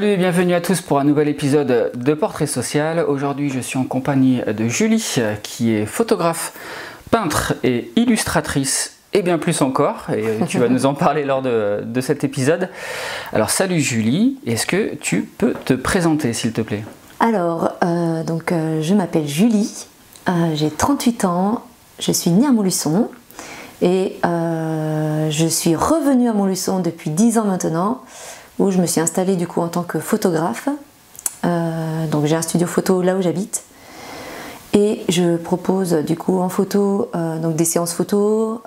Salut et bienvenue à tous pour un nouvel épisode de Portrait Social. Aujourd'hui je suis en compagnie de Julie qui est photographe, peintre et illustratrice et bien plus encore, et tu vas nous en parler lors de cet épisode. Alors salut Julie, est-ce que tu peux te présenter s'il te plaît? Alors, je m'appelle Julie, j'ai 38 ans, je suis née à Montluçon et je suis revenue à Montluçon depuis 10 ans maintenant, où je me suis installée du coup en tant que photographe. Donc j'ai un studio photo là où j'habite et je propose du coup en photo donc des séances photo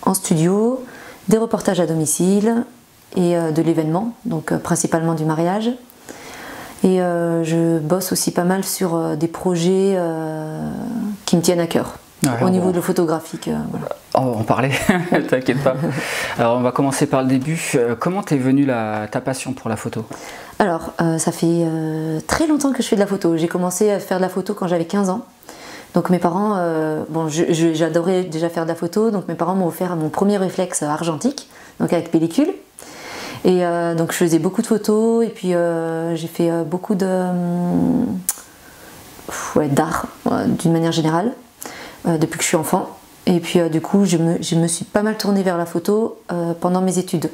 en studio, des reportages à domicile et de l'événement, donc principalement du mariage. Et je bosse aussi pas mal sur des projets qui me tiennent à cœur. Au niveau de photographique, voilà. On va en parler, t'inquiète pas. Alors on va commencer par le début. Comment t'es venue ta passion pour la photo? Alors ça fait très longtemps que je fais de la photo. J'ai commencé à faire de la photo quand j'avais 15 ans. Donc mes parents, j'adorais déjà faire de la photo, donc mes parents m'ont offert mon premier réflexe argentique, donc avec pellicule. Et donc je faisais beaucoup de photos et puis j'ai fait beaucoup d'art d'une manière générale. Depuis que je suis enfant, et puis du coup je me suis pas mal tournée vers la photo pendant mes études.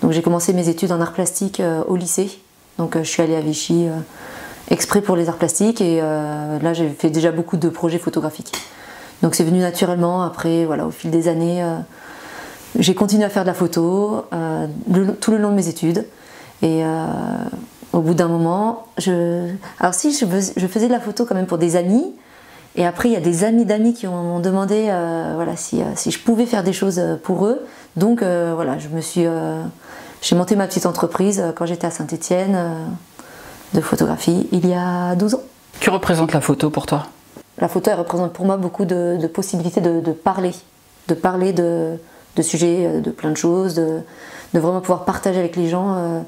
Donc j'ai commencé mes études en arts plastiques au lycée, donc je suis allée à Vichy exprès pour les arts plastiques et là j'ai fait déjà beaucoup de projets photographiques. Donc c'est venu naturellement. Après voilà, au fil des années j'ai continué à faire de la photo tout le long de mes études et au bout d'un moment alors si je faisais de la photo quand même pour des amis. Et après, il y a des amis d'amis qui m'ont demandé voilà, si je pouvais faire des choses pour eux. Donc voilà, j'ai monté ma petite entreprise quand j'étais à Saint-Étienne de photographie il y a 12 ans. Que représente la photo pour toi? La photo, elle représente pour moi beaucoup de possibilités de parler de sujets, de plein de choses, de vraiment pouvoir partager avec les gens,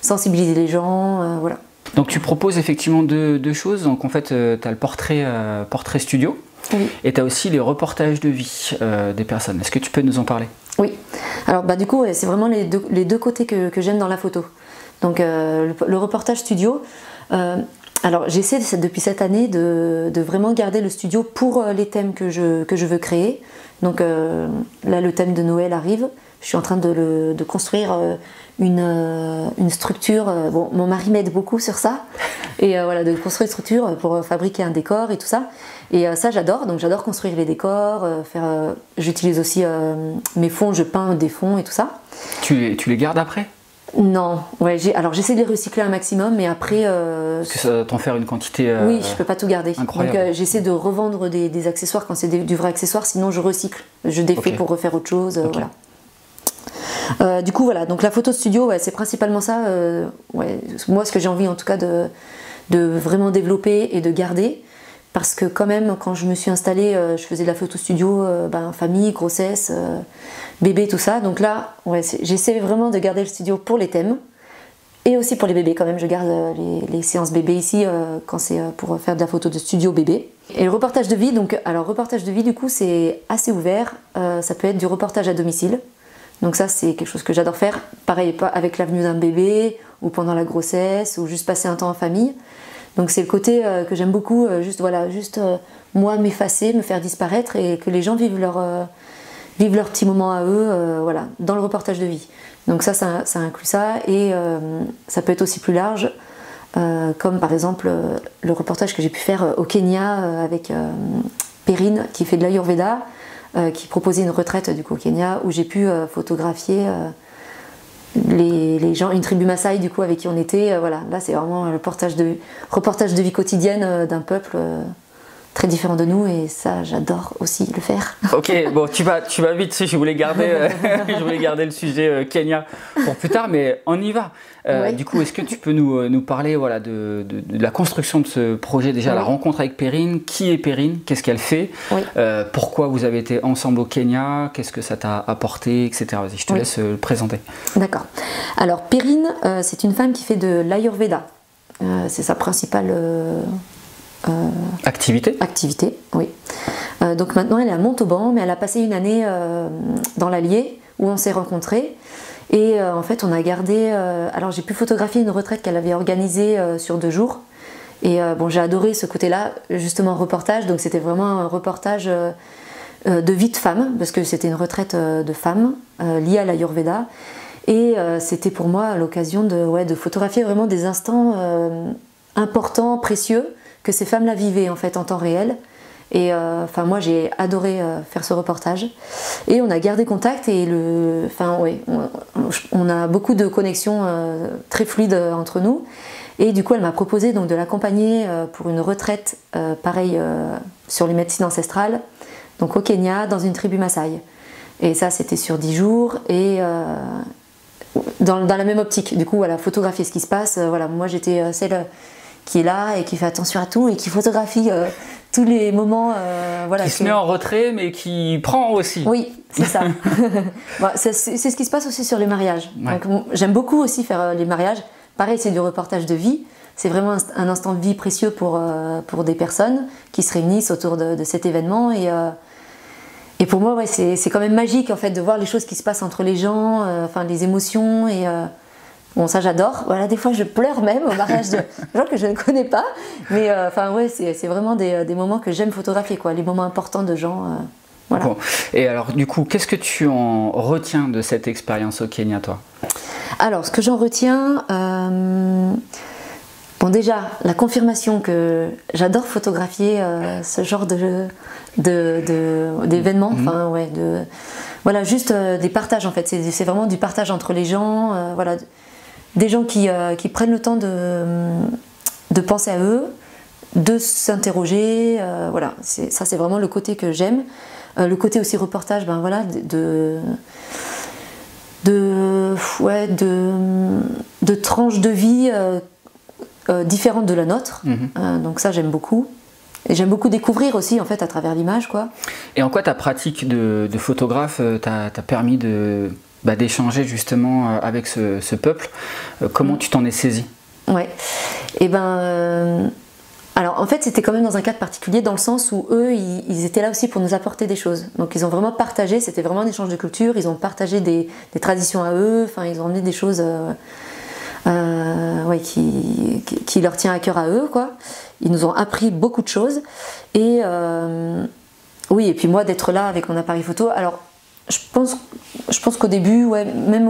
sensibiliser les gens, voilà. Donc tu proposes effectivement deux choses. Donc en fait tu as le portrait studio, oui. Et tu as aussi les reportages de vie des personnes. Est-ce que tu peux nous en parler? Oui, alors du coup c'est vraiment les deux côtés que j'aime dans la photo. Donc le reportage studio, alors j'essaie depuis cette année de vraiment garder le studio pour les thèmes que je veux créer. Donc là le thème de Noël arrive, je suis en train de construire une structure. Bon, mon mari m'aide beaucoup sur ça, et voilà, de construire une structure pour fabriquer un décor et tout ça. Et ça j'adore, donc j'adore construire les décors, j'utilise aussi mes fonds, je peins des fonds et tout ça. Tu les gardes après? Non, ouais, alors j'essaie de les recycler un maximum, mais après... Parce que ça va t'en faire une quantité... oui, je peux pas tout garder. Incroyable. Donc j'essaie de revendre des accessoires quand c'est du vrai accessoire, sinon je recycle, je défais pour refaire autre chose, voilà. Du coup voilà, donc la photo studio, ouais, c'est principalement ça, moi ce que j'ai envie en tout cas de vraiment développer et de garder, parce que quand même quand je me suis installée, je faisais de la photo studio, famille, grossesse, bébé, tout ça, donc là ouais, j'essaie vraiment de garder le studio pour les thèmes, et aussi pour les bébés quand même, je garde les séances bébés ici quand c'est pour faire de la photo de studio bébé. Et le reportage de vie, donc alors reportage de vie du coup c'est assez ouvert, ça peut être du reportage à domicile. Donc ça c'est quelque chose que j'adore faire, pareil avec la venue d'un bébé, ou pendant la grossesse, ou juste passer un temps en famille. Donc c'est le côté que j'aime beaucoup, moi m'effacer, me faire disparaître, et que les gens vivent leur petit moment à eux, voilà, dans le reportage de vie. Donc ça inclut ça, et ça peut être aussi plus large, comme par exemple le reportage que j'ai pu faire au Kenya avec Perrine, qui fait de l'Ayurveda, qui proposait une retraite du coup au Kenya, où j'ai pu photographier les gens, une tribu Maasai du coup avec qui on était. Voilà, là c'est vraiment le reportage de vie quotidienne d'un peuple très différent de nous, et ça j'adore aussi le faire. Ok, bon tu vas vite, je voulais garder le sujet Kenya pour plus tard, mais on y va. Ouais. Du coup, est-ce que tu peux nous parler voilà, de la construction de ce projet, déjà, oui. La rencontre avec Perrine, qui est Perrine, qu'est-ce qu'elle fait, oui. Pourquoi vous avez été ensemble au Kenya, qu'est-ce que ça t'a apporté, etc. Vas-y, je te laisse le présenter. D'accord. Alors Perrine, c'est une femme qui fait de l'Ayurveda, c'est sa principale... Activité, oui. Donc maintenant elle est à Montauban, mais elle a passé une année dans l'Allier où on s'est rencontrés, Et en fait, on a gardé... alors, j'ai pu photographier une retraite qu'elle avait organisée sur 2 jours. Et bon, j'ai adoré ce côté-là, justement, reportage. Donc, c'était vraiment un reportage de vie de femme, parce que c'était une retraite de femmes liée à l'Ayurveda. Et c'était pour moi l'occasion de photographier vraiment des instants importants, précieux, que ces femmes-là vivaient en fait en temps réel. Et enfin moi j'ai adoré faire ce reportage. Et on a gardé contact et on a beaucoup de connexions très fluides entre nous. Et du coup elle m'a proposé donc de l'accompagner pour une retraite pareil sur les médecines ancestrales, donc au Kenya dans une tribu Maasai. Et ça c'était sur 10 jours et dans la même optique, du coup voilà, photographier ce qui se passe, voilà, moi j'étais celle qui est là et qui fait attention à tout et qui photographie tous les moments voilà, qui se met en retrait mais qui prend aussi. Oui, c'est ça. Bon, c'est ce qui se passe aussi sur les mariages. Ouais. Donc, j'aime beaucoup aussi faire les mariages, pareil c'est du reportage de vie, c'est vraiment un instant de vie précieux pour des personnes qui se réunissent autour de cet événement et pour moi, ouais, c'est quand même magique en fait de voir les choses qui se passent entre les gens, enfin les émotions et bon ça j'adore. Voilà, des fois je pleure même au mariage de gens que je ne connais pas, mais enfin ouais, c'est vraiment des moments que j'aime photographier quoi, les moments importants de gens. Voilà. Bon. Et alors du coup, qu'est-ce que tu en retiens de cette expérience au Kenya, toi? Alors ce que j'en retiens. Bon déjà, la confirmation que j'adore photographier ce genre d'événements, enfin ouais, voilà, juste des partages en fait, c'est vraiment du partage entre les gens, voilà, des gens qui prennent le temps de penser à eux, de s'interroger, voilà, ça c'est vraiment le côté que j'aime, le côté aussi reportage, ben voilà, de tranches de vie différente de la nôtre, donc ça j'aime beaucoup et j'aime beaucoup découvrir aussi en fait à travers l'image quoi. Et en quoi ta pratique de photographe t'a permis d'échanger justement avec ce peuple, comment tu t'en es saisi? Ouais, et ben alors en fait c'était quand même dans un cadre particulier dans le sens où eux ils étaient là aussi pour nous apporter des choses, donc ils ont vraiment partagé, c'était vraiment un échange de culture, ils ont partagé des traditions à eux, enfin ils ont emmené des choses ouais, qui leur tient à cœur à eux quoi. Ils nous ont appris beaucoup de choses et oui, et puis moi d'être là avec mon appareil photo, alors je pense qu'au début ouais, même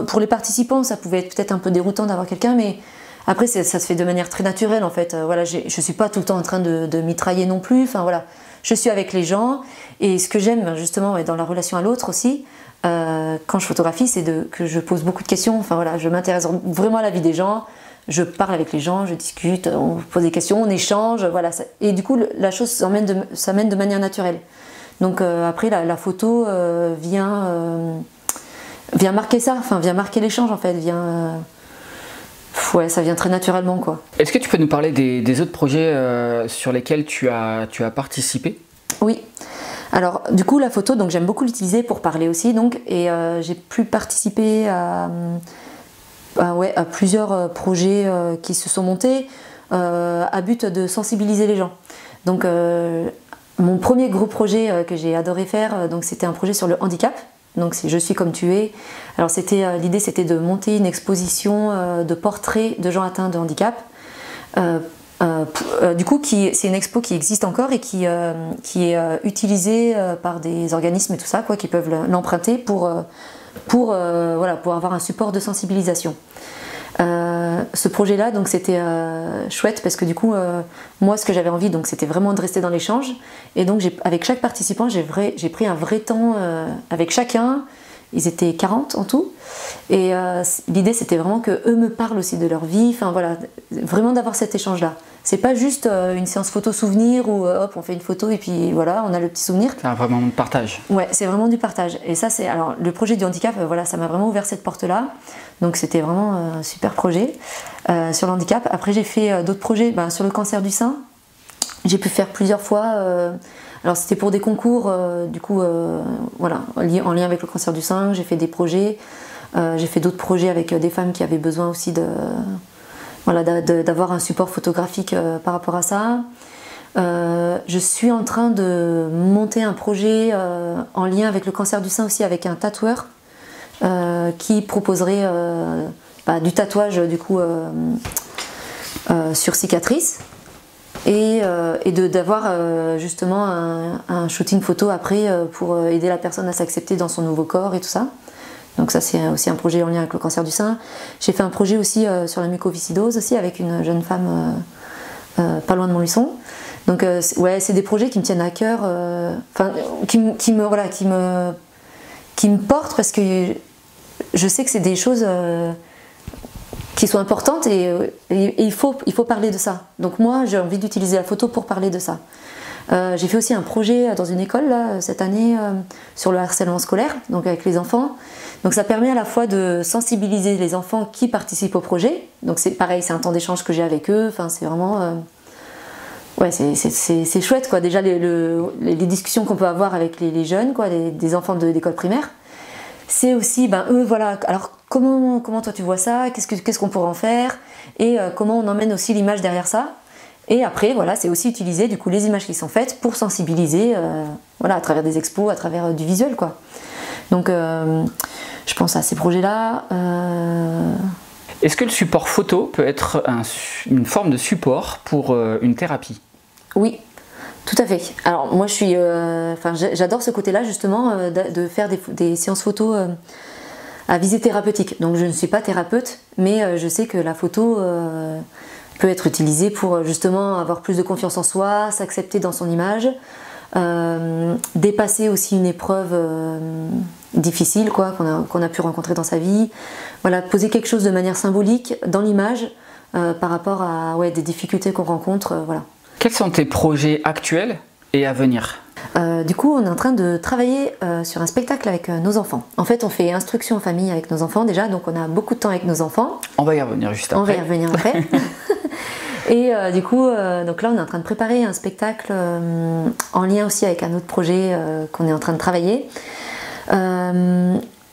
pour les participants ça pouvait être peut-être un peu déroutant d'avoir quelqu'un, mais après ça se fait de manière très naturelle en fait, voilà, je suis pas tout le temps en train de mitrailler non plus, enfin voilà, je suis avec les gens et ce que j'aime justement ouais, dans la relation à l'autre aussi, quand je photographie, c'est que je pose beaucoup de questions, enfin voilà, je m'intéresse vraiment à la vie des gens, je parle avec les gens, je discute, on pose des questions, on échange, voilà, et du coup la chose s'amène de manière naturelle. Donc après la photo vient marquer ça, enfin vient marquer l'échange en fait, ouais, ça vient très naturellement quoi. Est-ce que tu peux nous parler des autres projets sur lesquels tu as participé? Oui. Alors du coup la photo, donc j'aime beaucoup l'utiliser pour parler aussi, donc, et j'ai pu participer à plusieurs projets qui se sont montés à but de sensibiliser les gens. Donc mon premier gros projet que j'ai adoré faire, donc c'était un projet sur le handicap. Donc c'est Je suis comme tu es. Alors l'idée c'était de monter une exposition de portraits de gens atteints de handicap. Du coup, c'est une expo qui existe encore et qui est utilisée par des organismes et tout ça, quoi, qui peuvent l'emprunter pour avoir un support de sensibilisation. Ce projet-là, donc c'était chouette parce que du coup, moi, ce que j'avais envie, donc c'était vraiment de rester dans l'échange. Et donc, avec chaque participant, j'ai pris un vrai temps avec chacun. Ils étaient 40 en tout. Et l'idée, c'était vraiment qu'eux me parlent aussi de leur vie. Enfin voilà, vraiment d'avoir cet échange-là. C'est pas juste une séance photo souvenir où hop, on fait une photo et puis voilà, on a le petit souvenir. C'est vraiment du partage. Ouais, c'est vraiment du partage. Et ça, alors le projet du handicap, voilà, ça m'a vraiment ouvert cette porte-là. Donc c'était vraiment un super projet sur le handicap. Après, j'ai fait d'autres projets sur le cancer du sein. J'ai pu faire plusieurs fois. Alors c'était pour des concours, du coup, voilà, en lien avec le cancer du sein. J'ai fait des projets. J'ai fait d'autres projets avec des femmes qui avaient besoin aussi d'avoir un support photographique par rapport à ça. Je suis en train de monter un projet en lien avec le cancer du sein aussi avec un tatoueur qui proposerait du tatouage du coup sur cicatrice et d'avoir justement un shooting photo après pour aider la personne à s'accepter dans son nouveau corps et tout ça. Donc ça c'est aussi un projet en lien avec le cancer du sein. J'ai fait un projet aussi sur la mucoviscidose aussi avec une jeune femme pas loin de Montluçon. Donc ouais, c'est des projets qui me tiennent à cœur, qui me portent parce que je sais que c'est des choses qui sont importantes et il faut parler de ça. Donc moi j'ai envie d'utiliser la photo pour parler de ça. J'ai fait aussi un projet dans une école là, cette année sur le harcèlement scolaire, donc avec les enfants. Donc ça permet à la fois de sensibiliser les enfants qui participent au projet. Donc c'est pareil, c'est un temps d'échange que j'ai avec eux. Enfin c'est vraiment ouais, c'est chouette quoi. Déjà les discussions qu'on peut avoir avec les jeunes quoi, des enfants d'école primaire. C'est aussi eux voilà. Alors comment toi tu vois ça? Qu'est-ce qu'on pourrait en faire? Et comment on emmène aussi l'image derrière ça? Et après, voilà, c'est aussi utiliser du coup les images qui sont faites pour sensibiliser, voilà, à travers des expos, à travers du visuel, quoi. Donc, je pense à ces projets-là. Est-ce que le support photo peut être une forme de support pour une thérapie? Oui, tout à fait. Alors, moi, j'adore ce côté-là, justement, de faire des séances photo à visée thérapeutique. Donc, je ne suis pas thérapeute, mais je sais que la photo peut être utilisé pour justement avoir plus de confiance en soi, s'accepter dans son image, dépasser aussi une épreuve difficile quoi, qu'on a pu rencontrer dans sa vie, voilà, poser quelque chose de manière symbolique dans l'image par rapport à des difficultés qu'on rencontre. Voilà. Quels sont tes projets actuels et à venir? Du coup, on est en train de travailler sur un spectacle avec nos enfants. En fait, on fait instruction en famille avec nos enfants déjà, donc on a beaucoup de temps avec nos enfants. On va y revenir juste après. On va y revenir après. Et du coup, donc là, on est en train de préparer un spectacle en lien aussi avec un autre projet qu'on est en train de travailler.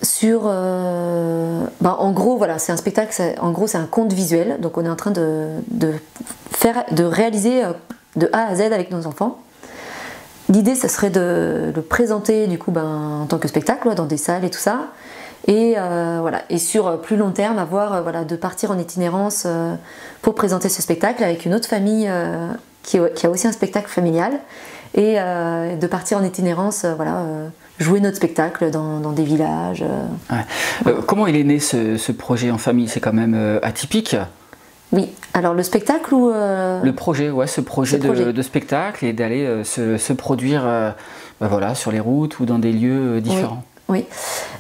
Sur, en gros, voilà, c'est un spectacle. En gros, c'est un conte visuel. Donc, on est en train de réaliser de A à Z avec nos enfants. L'idée, ça serait de le présenter du coup, en tant que spectacle dans des salles et tout ça. Et voilà, et sur plus long terme, de partir en itinérance pour présenter ce spectacle avec une autre famille qui a aussi un spectacle familial et de partir en itinérance, jouer notre spectacle dans des villages. Ouais. Comment il est né ce projet en famille? C'est quand même atypique. Oui, alors le spectacle ou... Le projet, ouais, ce projet de spectacle et d'aller se produire sur les routes ou dans des lieux différents. Oui.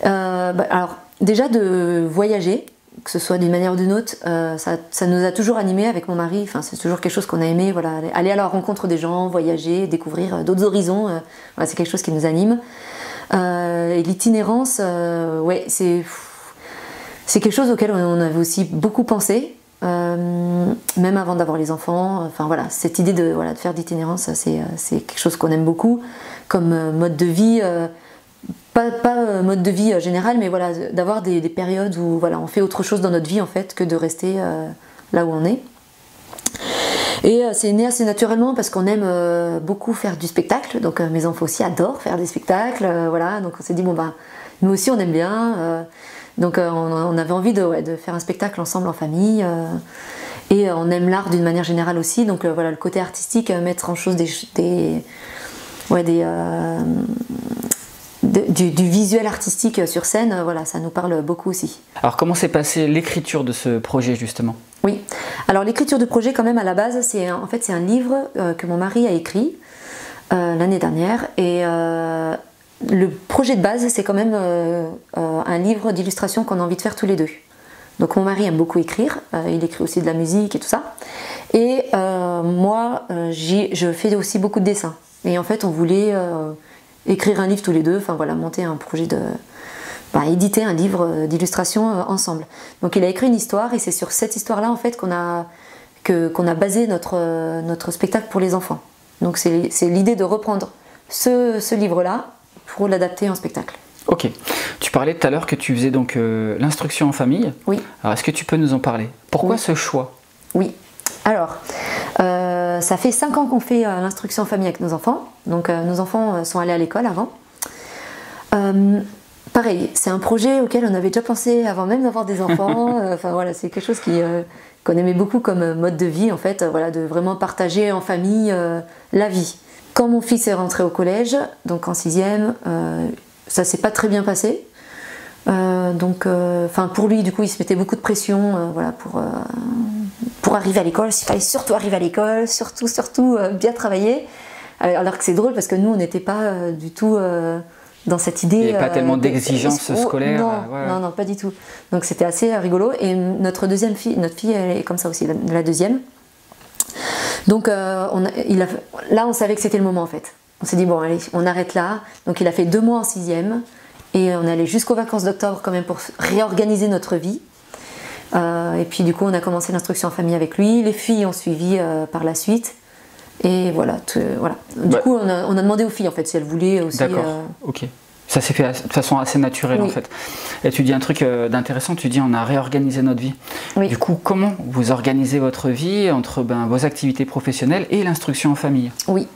Alors, déjà de voyager, que ce soit d'une manière ou d'une autre, ça nous a toujours animés avec mon mari. Enfin, c'est toujours quelque chose qu'on a aimé. Voilà, aller à la rencontre des gens, voyager, découvrir d'autres horizons. Voilà, c'est quelque chose qui nous anime. Et l'itinérance, c'est quelque chose auquel on avait aussi beaucoup pensé. Même avant d'avoir les enfants, enfin voilà, cette idée de faire d'itinérance, c'est quelque chose qu'on aime beaucoup comme mode de vie. Pas mode de vie général, mais voilà, d'avoir des périodes où on fait autre chose dans notre vie en fait que de rester là où on est. Et c'est né assez naturellement parce qu'on aime beaucoup faire du spectacle, donc mes enfants aussi adorent faire des spectacles, voilà, donc on s'est dit nous aussi on aime bien, donc on avait envie de faire un spectacle ensemble en famille, et on aime l'art d'une manière générale aussi, donc le côté artistique, mettre en chose du visuel artistique sur scène, ça nous parle beaucoup aussi. Alors comment s'est passée l'écriture de ce projet justement? Oui, alors l'écriture du projet quand même à la base, c'est un livre que mon mari a écrit l'année dernière, et le projet de base c'est quand même un livre d'illustration qu'on a envie de faire tous les deux. Donc mon mari aime beaucoup écrire, il écrit aussi de la musique et tout ça, et moi je fais aussi beaucoup de dessins, et en fait on voulait écrire un livre tous les deux, monter un projet éditer un livre d'illustration ensemble. Donc il a écrit une histoire et c'est sur cette histoire-là en fait qu'on a basé notre spectacle pour les enfants. Donc c'est l'idée de reprendre ce livre-là pour l'adapter en spectacle. Ok. Tu parlais tout à l'heure que tu faisais donc l'instruction en famille. Oui. Alors est-ce que tu peux nous en parler? Pourquoi ce choix? Oui. Alors, ça fait 5 ans qu'on fait l'instruction en famille avec nos enfants. Donc nos enfants sont allés à l'école avant. pareil, c'est un projet auquel on avait déjà pensé avant même d'avoir des enfants. Enfin voilà, c'est quelque chose qu'on aimait beaucoup comme mode de vie en fait, voilà, de vraiment partager en famille la vie. Quand mon fils est rentré au collège, donc en 6e, ça s'est pas très bien passé. Donc, pour lui, du coup, il se mettait beaucoup de pression, voilà, pour arriver à l'école. Il fallait surtout arriver à l'école, surtout bien travailler. Alors que c'est drôle parce que nous, on n'était pas du tout dans cette idée. Il n'y avait pas tellement d'exigences scolaires. Non, pas du tout. Donc c'était assez rigolo. Et notre fille, elle est comme ça aussi, la deuxième. Donc là, on savait que c'était le moment en fait. On s'est dit, bon, allez, on arrête là. Donc il a fait 2 mois en 6e. Et on est allé jusqu'aux vacances d'octobre quand même pour réorganiser notre vie. Et puis du coup, on a commencé l'instruction en famille avec lui. Les filles ont suivi par la suite. Et voilà. Du coup, on a demandé aux filles en fait si elles voulaient aussi. D'accord, ok. Ça s'est fait de façon assez naturelle en fait. Et tu dis un truc d'intéressant, tu dis on a réorganisé notre vie. Oui. Du coup, comment vous organisez votre vie entre vos activités professionnelles et l'instruction en famille? Oui.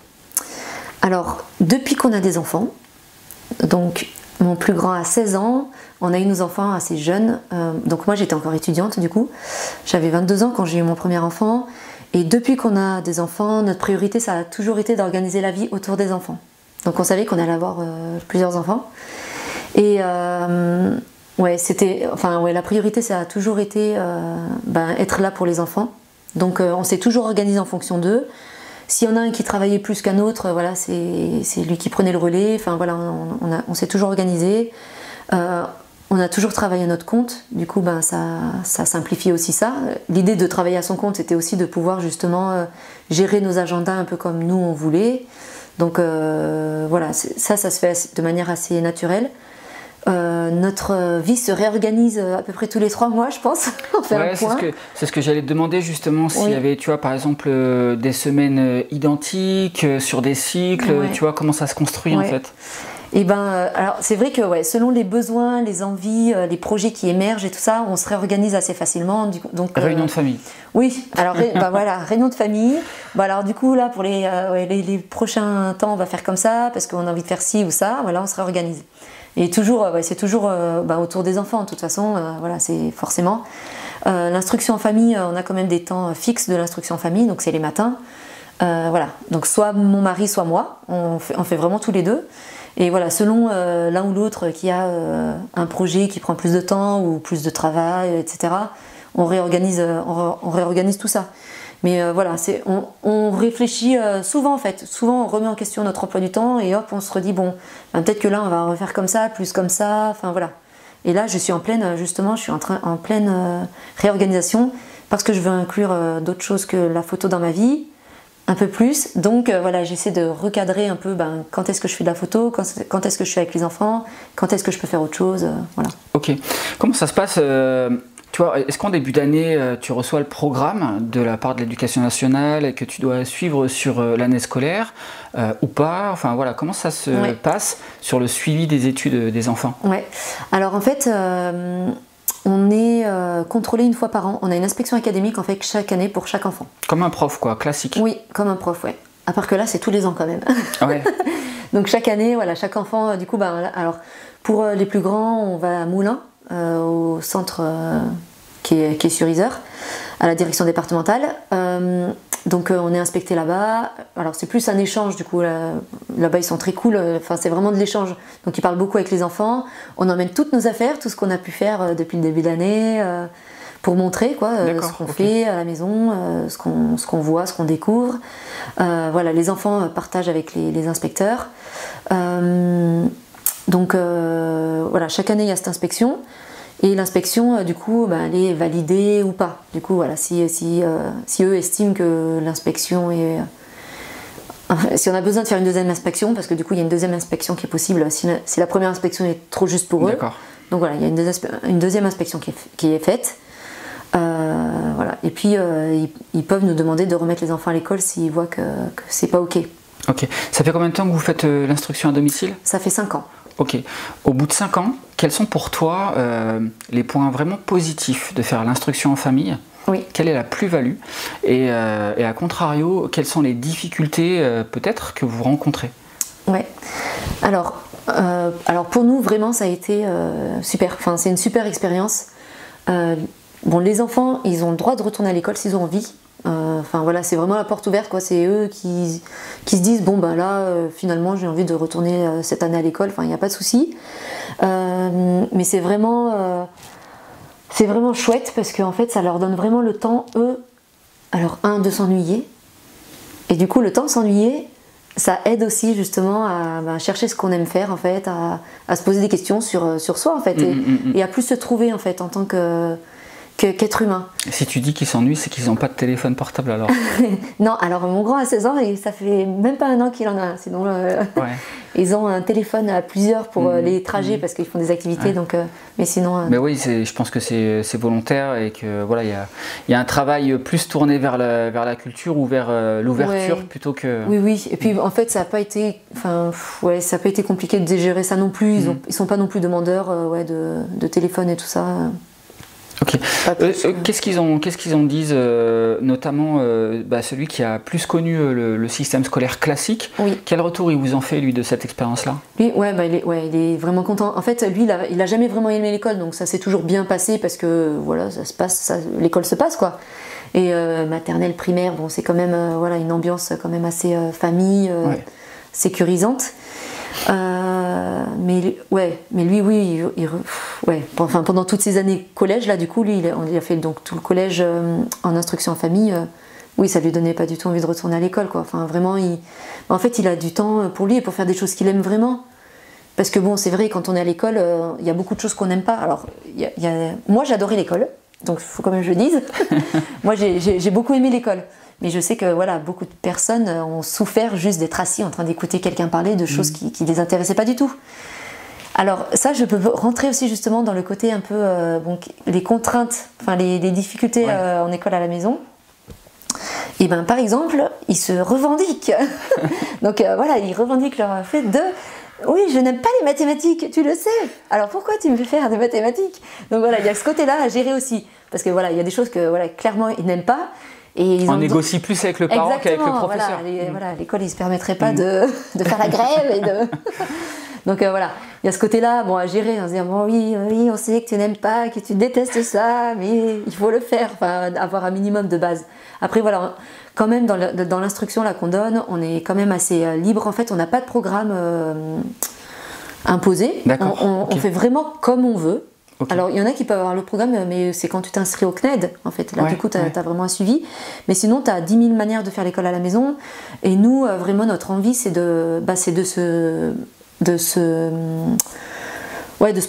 Alors, depuis qu'on a des enfants, donc mon plus grand a 16 ans, on a eu nos enfants assez jeunes. Donc moi j'étais encore étudiante du coup. J'avais 22 ans quand j'ai eu mon premier enfant. Et depuis qu'on a des enfants, notre priorité ça a toujours été d'organiser la vie autour des enfants. Donc on savait qu'on allait avoir plusieurs enfants. Et la priorité ça a toujours été être là pour les enfants. Donc on s'est toujours organisé en fonction d'eux. S'il y en a un qui travaillait plus qu'un autre, voilà, c'est lui qui prenait le relais. Enfin voilà, on s'est toujours organisé. On a toujours travaillé à notre compte. Du coup, ça simplifie aussi ça. L'idée de travailler à son compte, c'était aussi de pouvoir justement gérer nos agendas un peu comme nous on voulait. Donc voilà, ça se fait de manière assez naturelle. Notre vie se réorganise à peu près tous les 3 mois, je pense. C'est ce que j'allais te demander justement, s'il y avait, tu vois, par exemple, des semaines identiques, sur des cycles, tu vois, comment ça se construit en fait. Et alors c'est vrai que selon les besoins, les envies, les projets qui émergent et tout ça, on se réorganise assez facilement. Donc, réunion de famille. Oui, alors voilà, réunion de famille. Alors du coup là pour les prochains temps, on va faire comme ça parce qu'on a envie de faire ci ou ça. Voilà, on se réorganise. Et toujours, c'est toujours autour des enfants. De toute façon, voilà, c'est forcément l'instruction en famille. On a quand même des temps fixes de l'instruction en famille, donc c'est les matins. Voilà, donc soit mon mari, soit moi. On fait vraiment tous les deux. Et voilà, selon l'un ou l'autre qui a un projet qui prend plus de temps ou plus de travail, etc., on réorganise tout ça. Mais voilà, on réfléchit souvent en fait. Souvent on remet en question notre emploi du temps et hop, on se redit bon, peut-être que là on va refaire comme ça, plus comme ça, enfin voilà. Et là je suis en pleine réorganisation parce que je veux inclure d'autres choses que la photo dans ma vie. Un peu plus, donc voilà, j'essaie de recadrer un peu quand est-ce que je fais de la photo, quand est-ce que je suis avec les enfants, quand est-ce que je peux faire autre chose, voilà. Ok, comment ça se passe tu vois, est-ce qu'en début d'année, tu reçois le programme de la part de l'Éducation nationale et que tu dois suivre sur l'année scolaire ou pas? Enfin voilà, comment ça se passe sur le suivi des études des enfants? Ouais, alors en fait... on est contrôlé une fois par an. On a une inspection académique en fait chaque année pour chaque enfant. Comme un prof quoi, classique. Oui, comme un prof, ouais. À part que là, c'est tous les ans quand même. Ouais. Donc chaque année, voilà, chaque enfant, du coup, alors pour les plus grands, on va à Moulins, au centre qui est sur Yzeure, à la direction départementale. Donc on est inspecté là-bas. Alors c'est plus un échange du coup. Là-bas ils sont très cool. Enfin c'est vraiment de l'échange. Donc ils parlent beaucoup avec les enfants. On emmène toutes nos affaires, tout ce qu'on a pu faire depuis le début de l'année, pour montrer quoi, ce qu'on fait à la maison, ce qu'on voit, ce qu'on découvre. Voilà, les enfants partagent avec les inspecteurs. Donc voilà, chaque année il y a cette inspection. Et l'inspection, du coup, elle est validée ou pas. Du coup, voilà, si eux estiment que l'inspection est... si on a besoin de faire une deuxième inspection, parce que du coup, il y a une deuxième inspection qui est possible si la première inspection est trop juste pour eux. D'accord. Donc voilà, il y a une deuxième inspection qui est faite. Voilà. Et puis, ils peuvent nous demander de remettre les enfants à l'école s'ils voient que c'est pas OK. Ok. Ça fait combien de temps que vous faites l'instruction à domicile? Ça fait 5 ans. Ok. Au bout de 5 ans, quels sont pour toi les points vraiment positifs de faire l'instruction en famille? Oui. Quelle est la plus-value? Et à contrario, quelles sont les difficultés peut-être que vous rencontrez? Ouais. Alors, Alors pour nous, vraiment, ça a été super. Enfin, c'est une super expérience. Bon, les enfants, ils ont le droit de retourner à l'école s'ils ont envie. Enfin voilà, c'est vraiment la porte ouverte, quoi. C'est eux qui se disent bon ben là, finalement, j'ai envie de retourner cette année à l'école. Enfin, il n'y a pas de souci. Mais c'est vraiment chouette parce qu'en fait, ça leur donne vraiment le temps, eux, alors de s'ennuyer. Et du coup, le temps de s'ennuyer, ça aide aussi justement à chercher ce qu'on aime faire en fait, à se poser des questions sur soi en fait, et à plus se trouver en fait en tant qu'être humain. Si tu dis qu'ils s'ennuient, c'est qu'ils n'ont pas de téléphone portable alors? Non, alors mon grand a 16 ans et ça fait même pas un an qu'il en a un. Sinon, ils ont un téléphone à plusieurs pour les trajets parce qu'ils font des activités. Ouais. Donc, mais sinon. Mais oui, je pense que c'est volontaire et que voilà, il y a un travail plus tourné vers la culture ou vers l'ouverture plutôt que. Oui. Et puis en fait, ça n'a pas été, ça a pas été compliqué de gérer ça non plus. Ils sont pas non plus demandeurs de téléphone et tout ça. Ok. Qu'est-ce qu'ils en disent, notamment celui qui a plus connu le système scolaire classique? Oui. Quel retour il vous en fait, lui, de cette expérience-là? Lui, il est vraiment content. En fait, lui, il a jamais vraiment aimé l'école, donc ça s'est toujours bien passé parce que voilà, l'école se passe, quoi. Et maternelle, primaire, bon, c'est quand même une ambiance quand même assez famille, sécurisante. Mais lui, oui, enfin, pendant toutes ces années collège, là, du coup, lui, il a fait donc tout le collège en instruction en famille. Oui, ça lui donnait pas du tout envie de retourner à l'école, quoi. Enfin, vraiment, en fait, il a du temps pour lui et pour faire des choses qu'il aime vraiment. Parce que bon, c'est vrai, quand on est à l'école, il y a beaucoup de choses qu'on n'aime pas. Alors, moi, j'adorais l'école, donc il faut quand même que je le dise. Moi, j'ai beaucoup aimé l'école. Mais je sais que voilà, beaucoup de personnes ont souffert juste d'être assis en train d'écouter quelqu'un parler de choses qui ne les intéressaient pas du tout. Alors ça, je peux rentrer aussi justement dans le côté un peu les contraintes, enfin les difficultés en école à la maison. Et ben par exemple, ils se revendiquent. Donc ils revendiquent leur fait de oui, je n'aime pas les mathématiques, tu le sais. Alors pourquoi tu me fais faire des mathématiques? Donc voilà, il y a ce côté-là à gérer aussi, parce que voilà, il y a des choses que clairement ils n'aiment pas. Et on négocie plus avec le parent qu'avec le professeur. L'école, il ne se permettrait pas de faire la grève. Donc il y a ce côté-là à gérer, en se disant bon, oui, on sait que tu n'aimes pas, que tu détestes ça, mais il faut le faire, avoir un minimum de base. Après, voilà, quand même, dans l'instruction là qu'on donne, on est quand même assez libre. En fait, on n'a pas de programme imposé. On fait vraiment comme on veut. Okay. Alors il y en a qui peuvent avoir le programme, mais c'est quand tu t'inscris au CNED en fait. Là du coup tu as vraiment un suivi. Mais sinon tu as 10 000 manières de faire l'école à la maison. Et nous vraiment notre envie c'est de se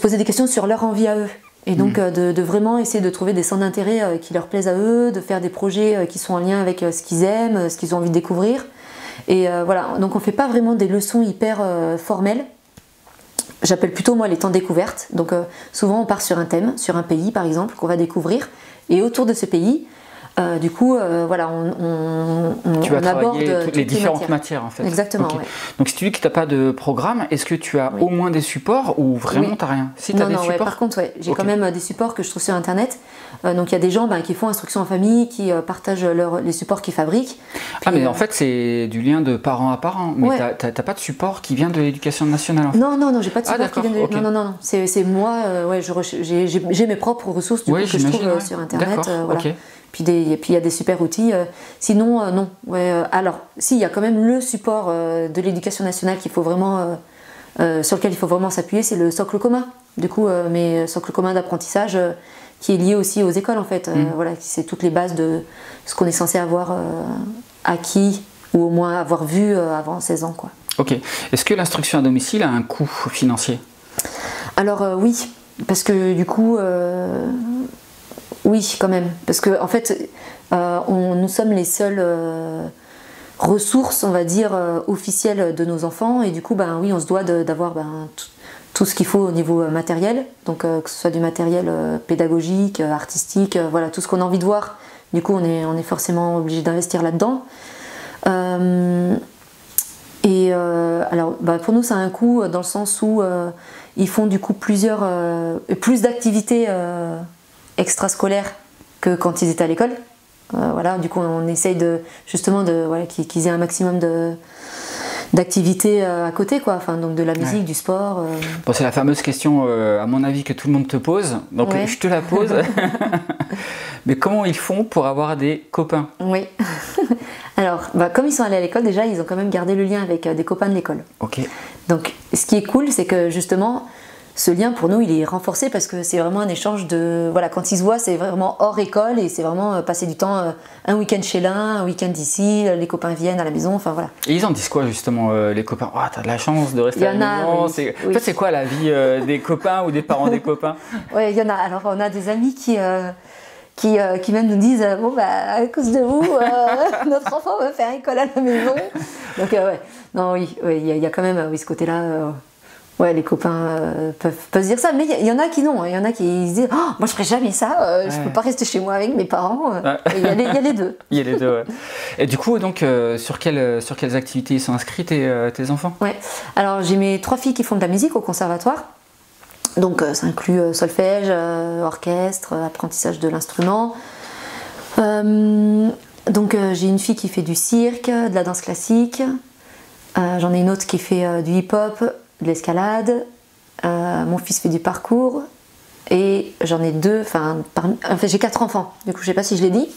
poser des questions sur leur envie à eux. Et donc de vraiment essayer de trouver des centres d'intérêt qui leur plaisent à eux, de faire des projets qui sont en lien avec ce qu'ils aiment, ce qu'ils ont envie de découvrir. Et donc on fait pas vraiment des leçons hyper formelles. J'appelle plutôt moi les temps découvertes. Donc souvent on part sur un thème, sur un pays par exemple qu'on va découvrir, et autour de ce pays, du coup on aborde toutes les différentes matières en fait. Exactement. Okay. Donc si tu dis que tu n'as pas de programme, est-ce que tu as au moins des supports ou vraiment tu n'as rien? Si tu as des supports. Par contre j'ai quand même des supports que je trouve sur internet. Donc il y a des gens qui font instruction en famille, qui partagent les supports qu'ils fabriquent. Puis, mais en fait c'est du lien de parent à parent, mais t'as pas de support qui vient de l'éducation nationale en fait. Non, j'ai pas de support qui vient de... Non, c'est moi, j'ai mes propres ressources du coup, que je trouve sur internet. Puis il y a des super outils. Sinon, non. Alors, si, il y a quand même le support de l'éducation nationale qu'il faut vraiment, sur lequel il faut vraiment s'appuyer, c'est le socle commun. Du coup, mais socle commun d'apprentissage qui est lié aussi aux écoles en fait. C'est toutes les bases de ce qu'on est censé avoir acquis ou au moins avoir vu avant 16 ans, quoi. Ok. Est-ce que l'instruction à domicile a un coût financier? Alors oui, parce que du coup... Oui, quand même, parce que en fait, nous sommes les seules ressources, on va dire, officielles de nos enfants, et du coup, oui, on se doit d'avoir tout ce qu'il faut au niveau matériel, donc que ce soit du matériel pédagogique, artistique, tout ce qu'on a envie de voir. Du coup, on est forcément obligé d'investir là-dedans. Alors, pour nous, ça a un coût dans le sens où ils font du coup plus d'activités extrascolaires que quand ils étaient à l'école. Du coup on essaye justement qu'ils aient un maximum d'activités à côté, quoi. Enfin, donc de la musique, du sport. Bon, c'est la fameuse question, à mon avis, que tout le monde te pose. Donc je te la pose. Mais comment ils font pour avoir des copains? Oui. Alors, comme ils sont allés à l'école, déjà, ils ont quand même gardé le lien avec des copains de l'école. Ok. Donc, ce qui est cool, c'est que justement, ce lien pour nous, il est renforcé parce que c'est vraiment un échange de... Voilà, quand ils se voient, c'est vraiment hors école et c'est vraiment passer du temps, un week-end chez l'un, un week-end ici, les copains viennent à la maison, enfin voilà. Et ils en disent quoi justement, les copains? Oh, t'as de la chance de rester à la maison. Oui, En fait, c'est quoi la vie des copains ou des parents des copains? Oui, il y en a. Alors, on a des amis qui même nous disent bon à cause de vous notre enfant va faire école à la maison, donc non oui il y a quand même ce côté là les copains peuvent se dire ça, mais il y en a qui non, il y en a qui se disent oh, moi je ferais jamais ça, je peux pas rester chez moi avec mes parents, il y a les deux. Il y a les deux, ouais. Et du coup donc sur quelles activités ils sont inscrits tes enfants? Alors j'ai mes 3 filles qui font de la musique au conservatoire. Donc ça inclut solfège, orchestre, apprentissage de l'instrument. Donc j'ai une fille qui fait du cirque, de la danse classique. J'en ai une autre qui fait du hip-hop, de l'escalade. Mon fils fait du parcours. Et j'en ai 2, j'ai 4 enfants, du coup je sais pas si je l'ai dit.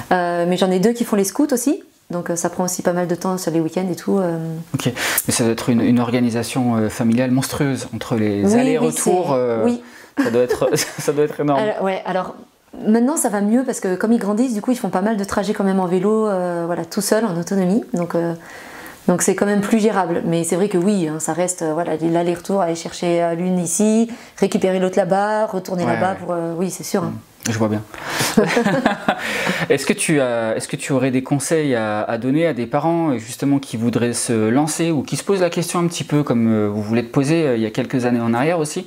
Mais j'en ai 2 qui font les scouts aussi. Donc ça prend aussi pas mal de temps sur les week-ends et tout. Ok, mais ça doit être une organisation familiale monstrueuse entre les allers-retours. Oui. Ça doit être énorme. Alors maintenant ça va mieux parce que comme ils grandissent, du coup ils font pas mal de trajets quand même en vélo, tout seul, en autonomie. Donc c'est quand même plus gérable. Mais c'est vrai que oui, hein, ça reste l'aller-retour, aller chercher l'une ici, récupérer l'autre là-bas, retourner là-bas pour. Oui, c'est sûr. Hein. Je vois bien. Est-ce que tu aurais des conseils à donner à des parents justement qui voudraient se lancer ou qui se posent la question un petit peu comme vous voulez te poser il y a quelques années en arrière aussi?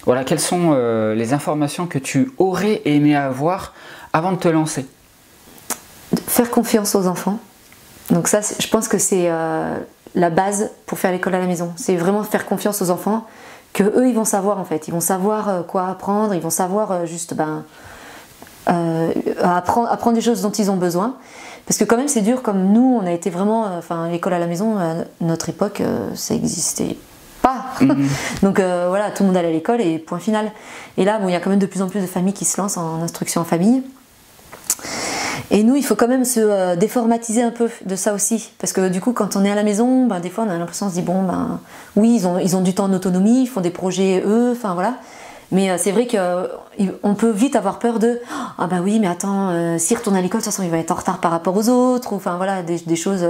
Voilà, quelles sont les informations que tu aurais aimé avoir avant de te lancer? Faire confiance aux enfants. Donc ça, je pense que c'est la base pour faire l'école à la maison. C'est vraiment faire confiance aux enfants, que eux ils vont savoir en fait. Ils vont savoir quoi apprendre, ils vont savoir juste apprendre des choses dont ils ont besoin. Parce que quand même c'est dur, comme nous on a été vraiment, l'école à la maison à notre époque ça n'existait pas. Donc tout le monde allait à l'école et point final. Et là il y a quand même de plus en plus de familles qui se lancent en instruction en famille. Et nous il faut quand même se déformatiser un peu de ça aussi, parce que du coup quand on est à la maison, des fois on a l'impression, on se dit oui ils ont du temps en autonomie, ils font des projets eux, mais c'est vrai qu'on peut vite avoir peur de ah oui mais attends, s'il retourne à l'école de toute façon il va être en retard par rapport aux autres, ou des choses,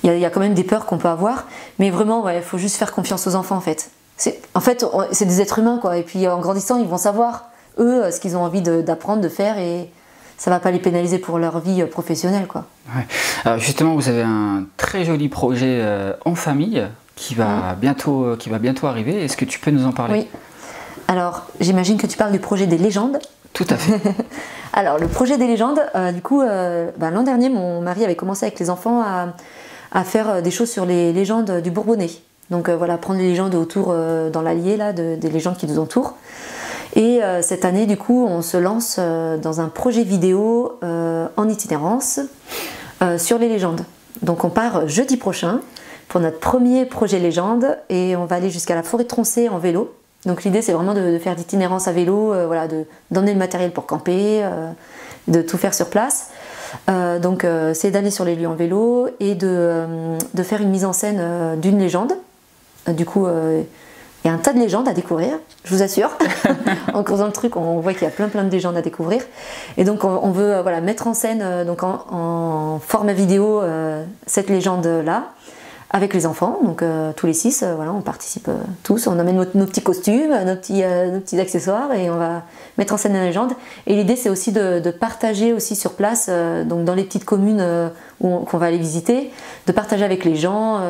il y a quand même des peurs qu'on peut avoir, mais vraiment il faut juste faire confiance aux enfants en fait. C'est des êtres humains quoi, et puis en grandissant ils vont savoir eux ce qu'ils ont envie d'apprendre, de faire, et ça va pas les pénaliser pour leur vie professionnelle quoi. Alors justement vous avez un très joli projet en famille qui va bientôt arriver, est-ce que tu peux nous en parler? Oui. Alors, j'imagine que tu parles du projet des légendes. Tout à fait. Alors, le projet des légendes, l'an dernier, mon mari avait commencé avec les enfants à faire des choses sur les légendes du Bourbonnais. Donc prendre les légendes autour dans l'Allier, des légendes qui nous entourent. Et cette année, du coup, on se lance dans un projet vidéo en itinérance sur les légendes. Donc on part jeudi prochain pour notre premier projet légende et on va aller jusqu'à la forêt de Troncé en vélo. Donc l'idée c'est vraiment de faire d'itinérance à vélo, d'emmener le matériel pour camper, de tout faire sur place. C'est d'aller sur les lieux en vélo et de faire une mise en scène d'une légende. Du coup, il y a un tas de légendes à découvrir, je vous assure. En creusant le truc, on voit qu'il y a plein de légendes à découvrir. Et donc on veut mettre en scène en format vidéo cette légende-là, avec les enfants, donc tous les 6, on participe tous, on amène nos petits costumes, nos petits accessoires et on va mettre en scène la légende. Et l'idée c'est aussi de partager aussi sur place, donc dans les petites communes qu'on va aller visiter, de partager avec les gens,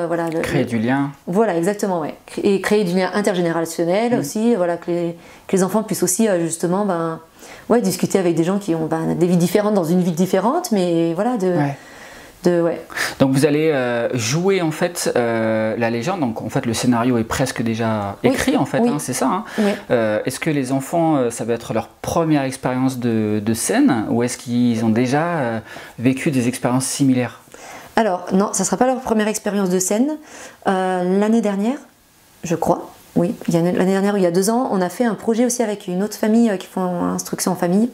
créer du lien. Voilà, exactement, ouais. Et créer du lien intergénérationnel aussi, que les enfants puissent aussi justement discuter avec des gens qui ont des vies différentes dans une ville différente, mais Donc vous allez jouer en fait la légende, donc en fait le scénario est presque déjà écrit en fait, c'est ça hein. Oui. Est-ce que les enfants, ça va être leur première expérience de scène ou est-ce qu'ils ont déjà vécu des expériences similaires? Alors, non, ça ne sera pas leur première expérience de scène. L'année dernière, je crois, oui, l'année dernière, il y a 2 ans, on a fait un projet aussi avec une autre famille qui font instruction en famille.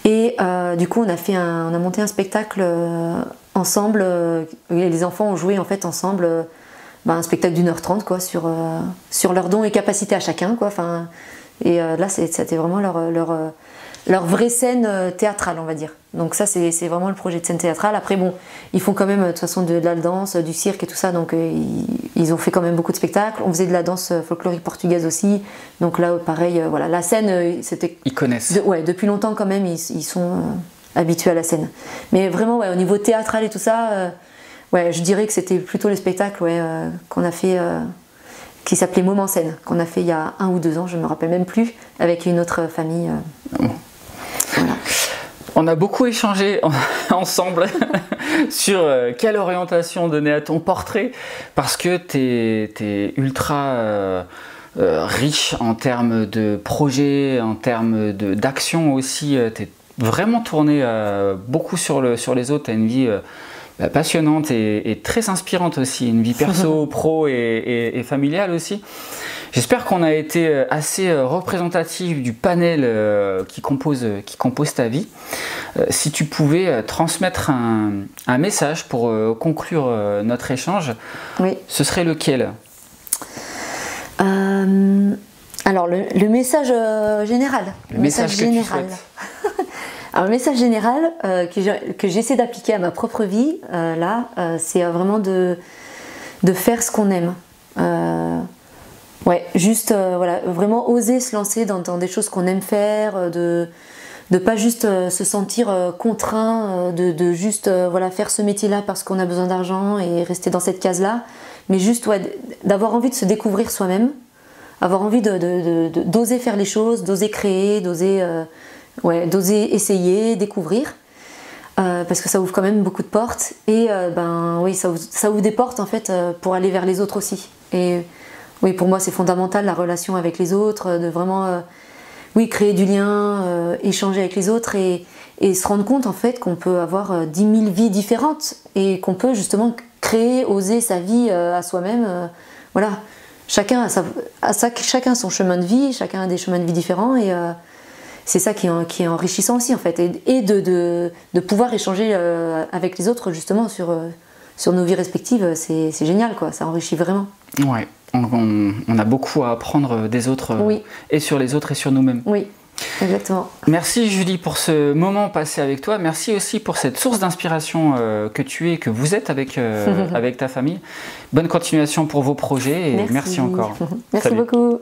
Et du coup, on a monté un spectacle ensemble. Les enfants ont joué en fait ensemble un spectacle d'1h30 quoi, sur leurs dons et capacités à chacun. Quoi, et là, c'était vraiment leur vraie scène théâtrale, on va dire. Donc ça, c'est vraiment le projet de scène théâtrale. Après, bon, ils font quand même de toute façon de la danse, du cirque et tout ça, donc ils ont fait quand même beaucoup de spectacles. On faisait de la danse folklorique portugaise aussi. Donc là, pareil, voilà, la scène, c'était... Ils connaissent. Ouais, depuis longtemps quand même, ils sont habitués à la scène. Mais vraiment, ouais, au niveau théâtral et tout ça, ouais, je dirais que c'était plutôt le spectacle qu'on a fait... qui s'appelait Moment Scène, qu'on a fait il y a 1 ou 2 ans, je ne me rappelle même plus, avec une autre famille. Voilà. On a beaucoup échangé ensemble sur quelle orientation donner à ton portrait, parce que tu es ultra riche en termes de projets, en termes d'action aussi. Tu es vraiment tourné beaucoup sur les autres. Tu as une vie passionnante et très inspirante aussi, une vie perso, pro et familiale aussi. J'espère qu'on a été assez représentatif du panel qui compose ta vie. Si tu pouvais transmettre un message pour conclure notre échange, oui. Ce serait lequel? Alors le message général. Le message général. Alors, le message général que j'essaie d'appliquer à ma propre vie, c'est vraiment de faire ce qu'on aime. Ouais, juste voilà, vraiment oser se lancer dans des choses qu'on aime faire, de pas juste se sentir contraint de juste voilà, faire ce métier-là parce qu'on a besoin d'argent et rester dans cette case-là, mais juste d'avoir envie de se découvrir soi-même, avoir envie d'oser faire les choses, d'oser créer, d'oser essayer, découvrir, parce que ça ouvre quand même beaucoup de portes et oui, ça ouvre des portes en fait pour aller vers les autres aussi. Et oui, pour moi c'est fondamental la relation avec les autres, de vraiment créer du lien, échanger avec les autres et se rendre compte en fait qu'on peut avoir 10 000 vies différentes et qu'on peut justement créer, oser sa vie à soi-même. Voilà, chacun a son chemin de vie, chacun a des chemins de vie différents et c'est ça qui est enrichissant aussi en fait, et de pouvoir échanger avec les autres justement sur nos vies respectives, c'est génial quoi, ça enrichit vraiment. Ouais, on a beaucoup à apprendre des autres, oui. Et sur les autres et sur nous-mêmes. Oui, exactement. Merci Julie pour ce moment passé avec toi, merci aussi pour cette source d'inspiration que tu es, que vous êtes avec ta famille. Bonne continuation pour vos projets et merci encore. Merci beaucoup.